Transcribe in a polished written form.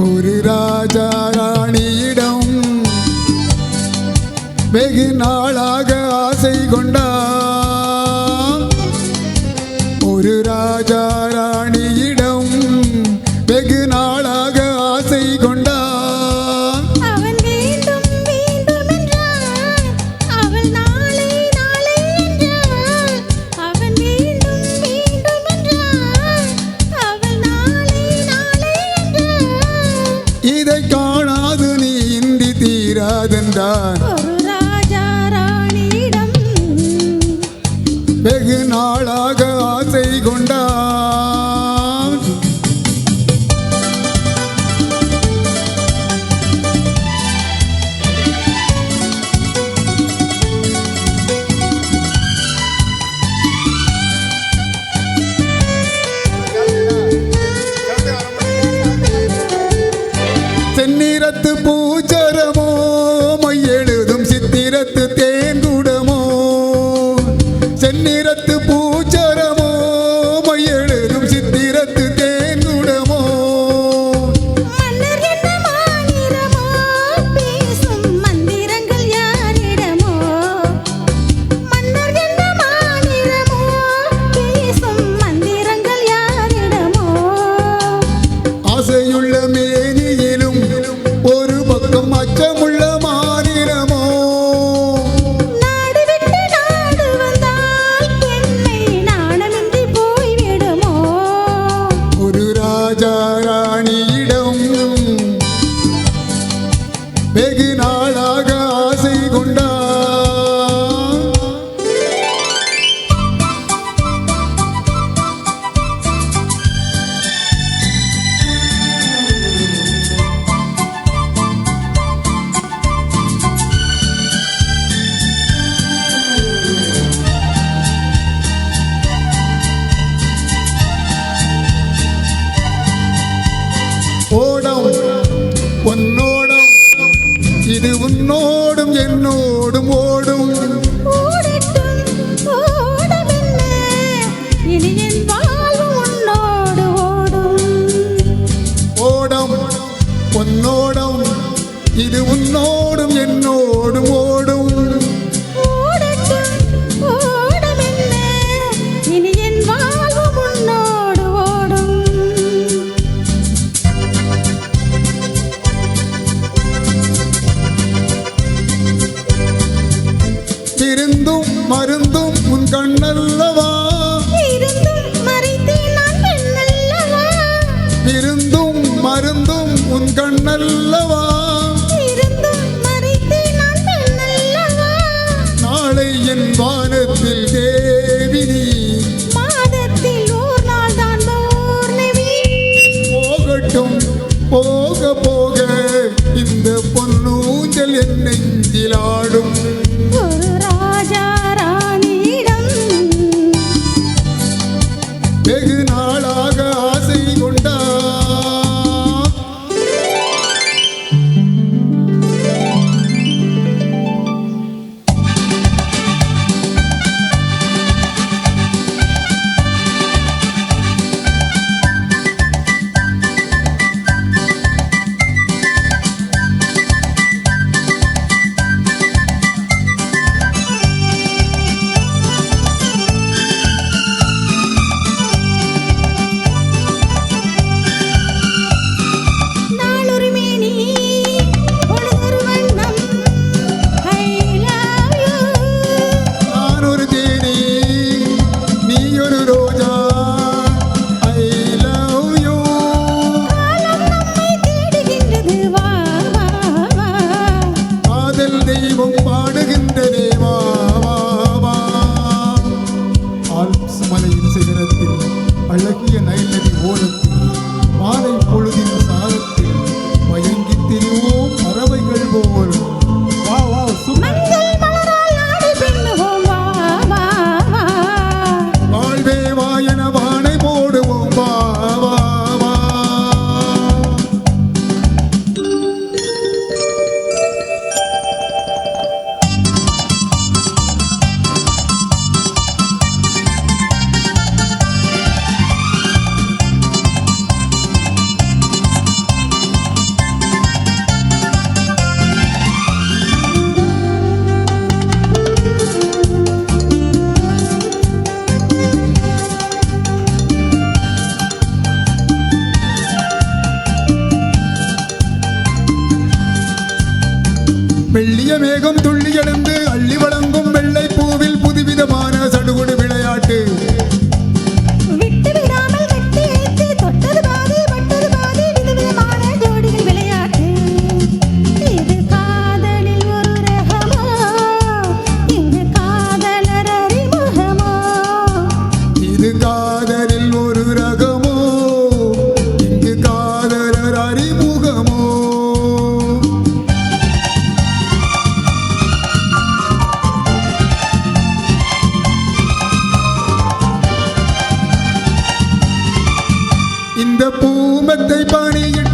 ஒரு ராஜா ராணியிடம் வெகு நாளாக ஆசை கொண்டான். ஒரு ராஜா ராணியிடம் வெகு நாளாக ஆசை கொண்டான். அவன் வேண்டும் வேண்டும் என்றான், அவள் நாளை நாளை என்றான். அவன் வேண்டும் வேண்டும் என்றான், அவள் நாளை நாளை என்றான். இதை காணாது நீ இன்றி தீராதென்றான். ஒரு ராஜா ராணியிடம் வெகு நாளாக ஆசை கொண்டான். செந்நிறத்து பூச்சரமோ மையெழுதும் சித்திரத்து தேன்குடமோ. செந்நிறத்து பூச்சரமோ மையெழுதும் சித்திரத்து தேன்குடமோ. மன்னர் என்ன மாநிறமோ, பேசும் மந்திரங்கள் யாரிடமோ. மன்னர் என்ன மாநிறமோ, பேசும் மந்திரங்கள் யாரிடமோ. ஆசையுள்ள மேனியிலும் ஒரு பக்கம் அச்சமுள்ள மாநிலமோ. நாடு விட்டு நாடு வந்தால் பெண்ணை நாணமின்றி போய்விடுமோ. ஒரு ராஜா ராணியிடம் வெகு நாளாக ஆசை கொண்டான். ஓடம் பொன்னோடம் இது உன்னோடும் என்னோடும் ஓடும். ஓடட்டும் ஓடமென்ன, இனி என் வாழ்வு உன்னோடு ஓடும். ஓடம் பொன்னோடம் இது உன்னோடும் என்னோடும் ஓடும். ஓடட்டும் ஓடமென்ன, இனி என் வாழ்வு உன்னோடு ஓடும். விருந்தும் மருந்தும் உன் கண்ணல்லவா. இருந்தும் மறைத்தேன் நான் பெண்ணல்லவா. விருந்தும் மருந்தும் உன் கண்ணல்லவா. இருந்தும் மறைத்தேன் நான் பெண்ணல்லவா. நாளை என் வானத்தில் தேவினி. மாதத்தில் ஓர் நாள் தான் பௌர்ணமி. போகட்டும் போக போக இந்த பொன்னூஞ்சல் என் நெஞ்சில் ஆடும். ஒரு ராஜா ராணியிடம் வெகு நாளாக ஆசை கொண்டான். மேகம் துள்ளி எழுந்து அள்ளி வழங்கும் வெள்ளை பூவில் புதுவிதமான சடுகுடு விளையாட்டு. விட்டு விடாமல் கட்டி இழுத்து தொட்டது பாதி பட்டது பாதி விதவிதமான ஜோடிகள் விளையாட்டு. இது காதலில் ஒரு ரகமோ, இங்கு காதலர் அறிமுகமோ. இது காதலில் ஒரு ரகமோ, இங்கு காதலர் அறிமுகமோ. இந்த பூமத்தை பணியிட